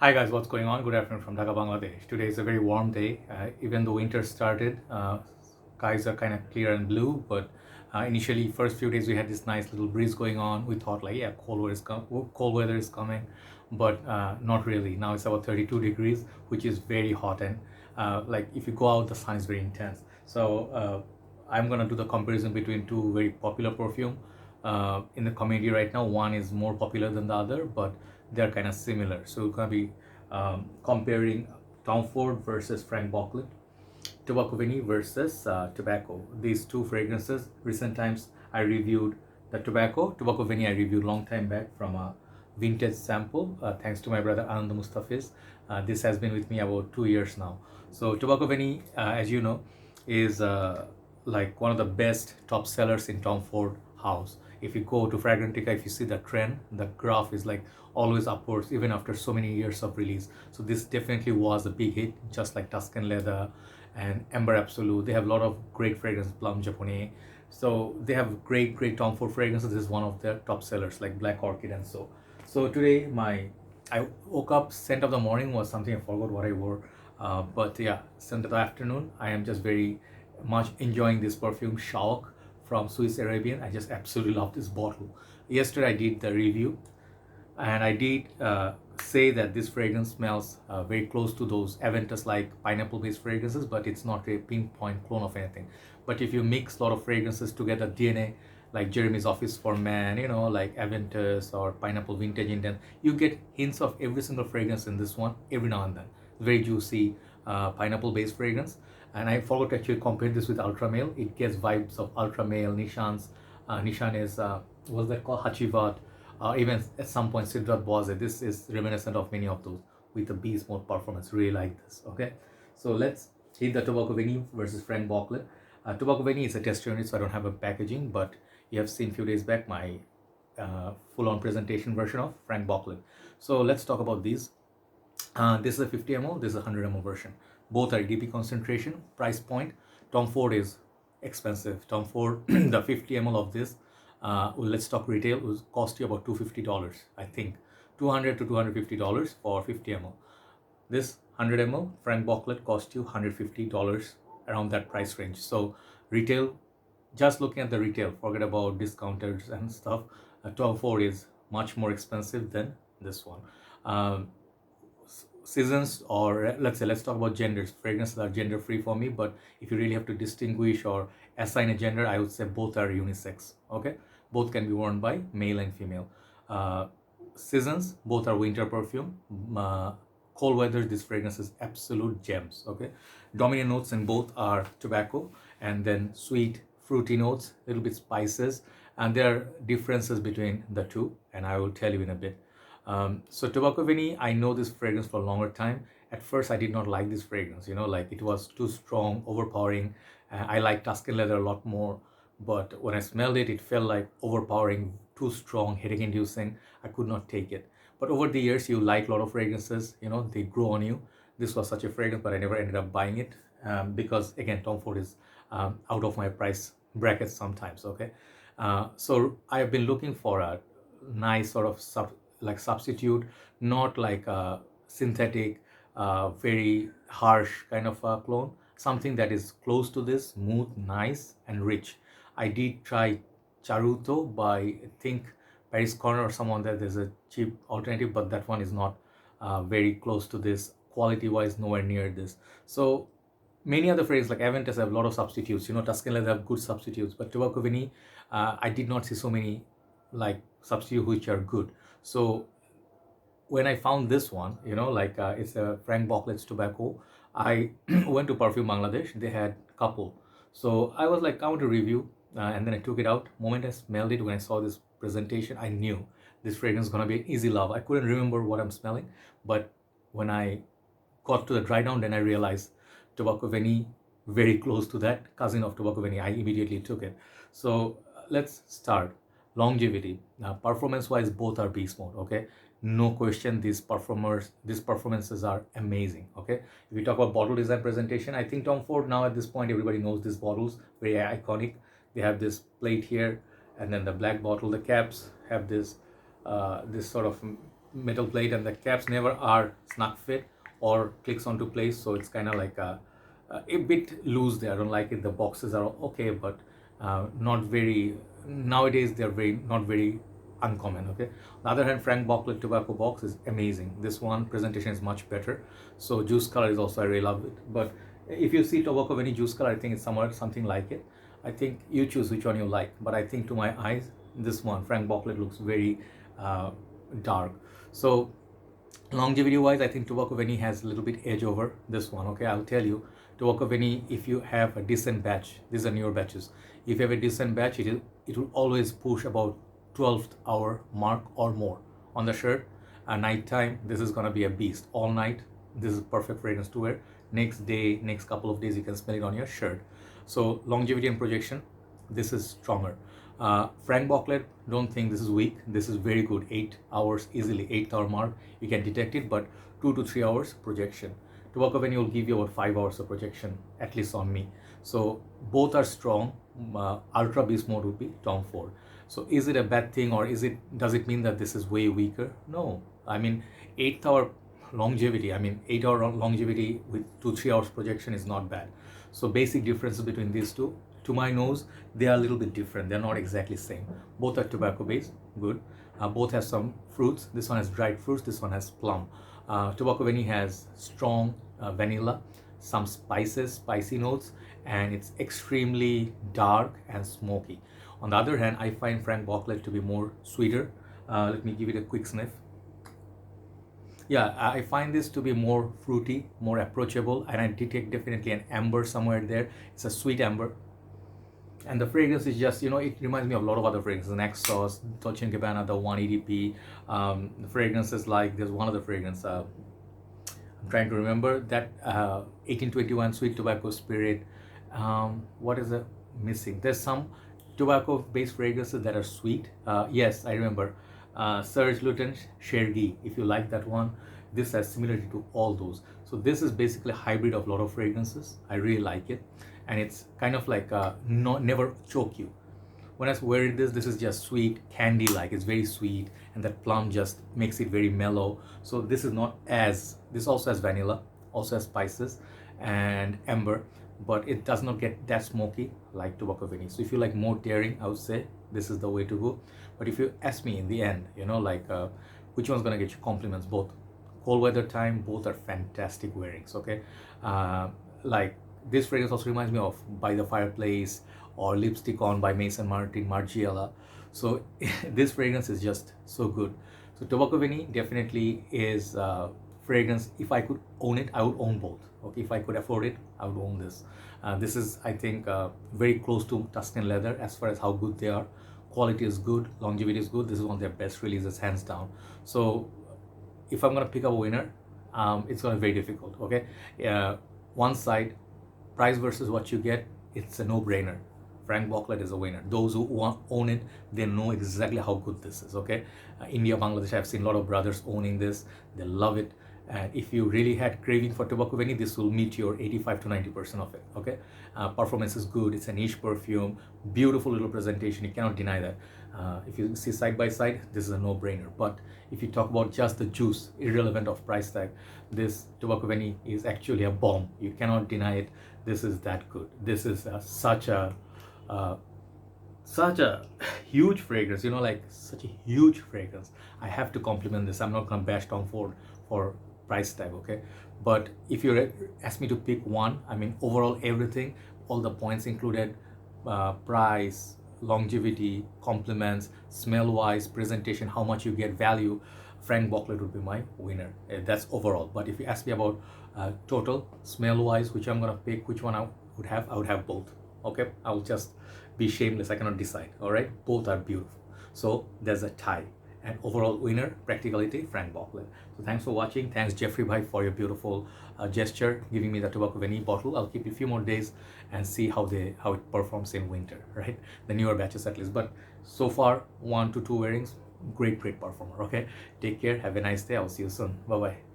Hi guys, what's going on? Good afternoon from Dhaka, Bangladesh. Today is a very warm day. Even though winter started, skies are kind of clear and blue. But initially, first few days we had this nice little breeze going on. We thought like, yeah, cold weather is coming, but not really. Now it's about 32 degrees, which is very hot, and like if you go out, the sun is very intense. So I'm gonna do the comparison between two very popular perfume in the community right now. One is more popular than the other, but they're kind of similar. So we're gonna be comparing Tom Ford versus Franck Boclet, Tobacco Vanille versus Tobacco. These two fragrances. Recent times I reviewed the Tobacco Vanille. I reviewed long time back from a vintage sample. Thanks to my brother Anand Mustafiz. This has been with me about 2 years now. So Tobacco Vanille, as you know, is like one of the best top sellers in Tom Ford house. If you go to Fragrantica, if you see the trend, the graph is like always upwards even after so many years of release. So this definitely was a big hit, just like Tuscan Leather and Amber Absolute. They have a lot of great fragrance, Plum Japonais. So they have great Tom Ford fragrances. This is one of their top sellers, like Black Orchid and so. So today I woke up, scent of the morning was something I forgot what I wore. But yeah, scent of the afternoon, I am just very much enjoying this perfume, Shawk from Swiss Arabian. I just absolutely love this bottle. Yesterday I did the review, and I did say that this fragrance smells very close to those Aventus like pineapple based fragrances, but it's not a pinpoint clone of anything. But if you mix a lot of fragrances together, DNA like Jeremy's Office for Man, like Aventus or Pineapple Vintage Indian, you get hints of every single fragrance in this one every now and then. Very juicy pineapple based fragrance. And I forgot to actually compare this with Ultra Male. It gets vibes of Ultra Male, Nishan's. Nishan is, what's that called? Hachivat. Even at some point, Sidrat Boise. This is reminiscent of many of those with the beast mode performance. Really like this. Okay, so let's hit the Tobacco Vanille versus Franck Boclet. Tobacco Vanille is a test unit, so I don't have a packaging, but you have seen a few days back my full-on presentation version of Franck Boclet. So let's talk about these. This is a 50 ml, this is a 100 ml version. Both are DP concentration. Price point, Tom Ford is expensive. Tom Ford, the 50 ml of this, let's talk retail, will cost you about $250, I think. $200 to $250 for 50 ml. This 100 ml Franck Boclet cost you $150, around that price range. So retail, just looking at the retail, forget about discounters and stuff, Tom Ford is much more expensive than this one. Seasons, or let's talk about genders. Fragrances are gender free for me, but if you really have to distinguish or assign a gender, I would say both are unisex. Okay, both can be worn by male and female. Seasons, both are winter perfume. Cold weather, this fragrance is absolute gems. Okay, dominant notes in both are tobacco and then sweet fruity notes, little bit spices, and there are differences between the two, and I will tell you in a bit. So Tobacco Vanille, I know this fragrance for a longer time. At first, I did not like this fragrance, like it was too strong, overpowering. I like Tuscan Leather a lot more, but when I smelled it, it felt like overpowering, too strong, headache inducing. I could not take it. But over the years, you like a lot of fragrances, they grow on you. This was such a fragrance, but I never ended up buying it because, again, Tom Ford is out of my price bracket sometimes, okay? So I've been looking for a nice sort of substitute, not like a synthetic, very harsh kind of a clone, something that is close to this, smooth, nice, and rich. I did try Charuto by, I think, Paris Corner or someone there. There's a cheap alternative, but that one is not very close to this. Quality wise, nowhere near this. So many other fragrances like Aventus have a lot of substitutes. Tuscan Leather have good substitutes, but Tobacco Vanille, I did not see so many like substitutes which are good. So when I found this one, it's a Franck Boclet's tobacco, I went to Perfume Bangladesh. They had couple, so I was like, I want to review, and then I took it out. Moment I smelled it, when I saw this presentation, I knew this fragrance is gonna be an easy love. I couldn't remember what I'm smelling, but when I got to the dry down, then I realized Tobacco Vanille, very close to that, cousin of Tobacco Vanille. I immediately took it. So let's start. Longevity. Now, performance-wise, both are beast mode. Okay, no question. These performances are amazing. Okay, if we talk about bottle design presentation, I think Tom Ford now at this point, everybody knows these bottles, very iconic. They have this plate here, and then the black bottle. The caps have this this sort of metal plate, and the caps never are snug fit or clicks onto place, so it's kind of like a bit loose there. I don't like it. The boxes are okay, but not very, nowadays they're very not very uncommon. Okay, on the other hand, Franck Boclet tobacco box is amazing. This one presentation is much better. So juice color is also, I really love it. But if you see tobacco of any juice color, I think it's something like it. I think you choose which one you like, but I think to my eyes this one Franck Boclet looks very dark. So longevity wise, I think tobacco Veni has a little bit edge over this one. Okay, I'll tell you, tobacco Veni, if you have a decent batch, these are newer batches, if you have a decent batch, it will always push about 12th hour mark or more on the shirt. At night time, this is gonna be a beast. All night, this is perfect fragrance to wear. Next day, next couple of days, you can smell it on your shirt. So longevity and projection, this is stronger. Franck Boclet, don't think this is weak. This is very good. 8 hours easily, 8th hour mark, you can detect it, but 2 to 3 hours projection. Tobacco Veni will give you about 5 hours of projection, at least on me. So both are strong. Ultra beast mode would be Tom Ford. So is it a bad thing, or does it mean that this is way weaker? No. I mean, 8th hour longevity, 8-hour longevity with 2-3 hours projection is not bad. So basic differences between these two, to my nose, they are a little bit different. They're not exactly same. Both are tobacco based, good. Both have some fruits. This one has dried fruits, this one has plum. Tobacco Veni has strong vanilla, some spices, spicy notes, and it's extremely dark and smoky. On the other hand, I find Franck Boclet to be more sweeter. Let me give it a quick sniff. Yeah, I find this to be more fruity, more approachable, and I detect definitely an amber somewhere there. It's a sweet amber. And the fragrance is just, it reminds me of a lot of other fragrances. Naxos, Dolce & Gabbana, the 180p. The fragrances like, there's one other fragrance, I'm trying to remember, that 1821 Sweet Tobacco Spirit. What is it missing? There's some tobacco-based fragrances that are sweet. Yes, I remember. Serge Lutens, Chergui, if you like that one. This has similarity to all those. So this is basically a hybrid of a lot of fragrances. I really like it. And it's kind of like never choke you. When I wear this is just sweet, candy-like. It's very sweet, and that plum just makes it very mellow. So this is not as, this also has vanilla, also has spices and amber, but it does not get that smoky like Tobacco Veni. So if you like more daring, I would say this is the way to go. But if you ask me in the end, which one's gonna get you compliments, both cold weather time, both are fantastic wearings. Okay, like this fragrance also reminds me of By the Fireplace or Lipstick On by Mason Martin, Margiela. So this fragrance is just so good. So Tobacco Veni definitely is fragrance. If I could own it, I would own both. Okay, if I could afford it, I would own this. This is, I think, very close to Tuscan leather as far as how good they are. Quality is good, longevity is good. This is one of their best releases, hands down. So if I'm gonna pick up a winner, it's gonna be very difficult. Okay, one side, price versus what you get, it's a no-brainer. Franck Boclet is a winner. Those who own it, they know exactly how good this is. Okay, India, Bangladesh, I've seen a lot of brothers owning this. They love it. And if you really had craving for Tobacco Veni, this will meet your 85 to 90% of it. Okay, performance is good. It's a niche perfume, beautiful little presentation. You cannot deny that. If you see side by side, this is a no-brainer. But if you talk about just the juice, irrelevant of price tag, this Tobacco Veni is actually a bomb. You cannot deny it. This is that good. This is such a huge fragrance, like such a huge fragrance. I have to compliment this. I'm not gonna bash Tom Ford for price tag, okay? But if you ask me to pick one, overall everything, all the points included, price, longevity, compliments, smell wise, presentation, how much you get value, Franck Boclet would be my winner. That's overall. But if you ask me about total smell wise, which I'm gonna pick, which one I would have both. Okay, I will just be shameless. I cannot decide. All right, both are beautiful. So there's a tie. And overall winner, practicality, Franck Boclet. So thanks for watching. Thanks Jeffrey Bhai for your beautiful gesture, giving me the Tobacco Veni bottle. I'll keep it a few more days and see how it performs in winter, right? The newer batches at least. But so far, 1 to 2 wearings, great performer. Okay, take care. Have a nice day. I'll see you soon. Bye bye.